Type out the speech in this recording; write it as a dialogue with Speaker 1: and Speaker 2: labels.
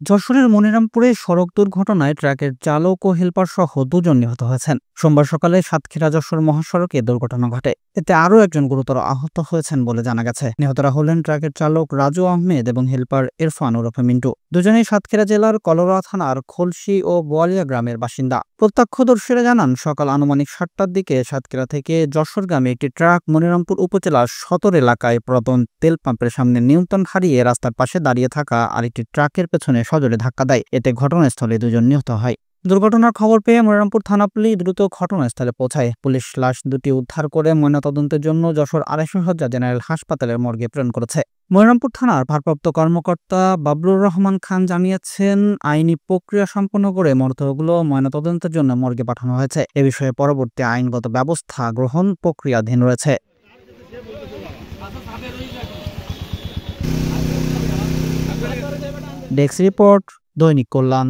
Speaker 1: যশোরের মনিরামপুরে সড়ক দুর্ঘটনায় ট্রাকের চালক ও হেলপার সহ দুজন নিহত হয়েছেন। সোমবার সকালে সাতক্ষীরা যশোর মহাসড়কে দুর্ঘটনা ঘটে। এতে আরও একজন গুরুতর আহত হয়েছেন বলে জানা গেছে। নিহতরা হলেন ট্রাকের চালক রাজু আহমেদ এবং হেলপার ইরফান ওরফে মিন্টু। দুজনেই সাতক্ষীরা জেলার কলোরা থানার খলসি ও বোয়ালিয়া গ্রামের বাসিন্দা। প্রত্যক্ষদর্শীরা জানান, সকাল আনুমানিক ৭টার দিকে সাতক্ষীরা থেকে যশোরগামী একটি ট্রাক মনিরামপুর উপজেলার সদর এলাকায় পুরাতন তেল পাম্পের সামনে নিয়ন্ত্রণ হারিয়ে রাস্তার পাশে দাঁড়িয়ে থাকা আরেকটি ট্রাকের পেছনে সজোরে ধাক্কা দেয়। এতে ঘটনাস্থলে দুজন নিহত হয়। দুর্ঘটনার খবর পেয়ে মনিরামপুর থানা পুলিশ দ্রুত ঘটনাস্থলে পৌঁছায়। পুলিশ লাশ দুটি উদ্ধার করে ময়নাতদন্তের জন্য যশোর ২৫০ শয্যা জেনারেল হাসপাতালের মর্গে প্রেরণ করেছে। মনিরামপুর থানার ভারপ্রাপ্ত কর্মকর্তা বাবলুর রহমান খান জানিয়েছেন, আইনি প্রক্রিয়া সম্পন্ন করে মরদেহগুলো ময়নাতদন্তের জন্য মর্গে পাঠানো হয়েছে। এ বিষয়ে পরবর্তী আইনগত ব্যবস্থা গ্রহণ প্রক্রিয়াধীন রয়েছে। ডেস্ক রিপোর্ট, দৈনিক কল্যাণ।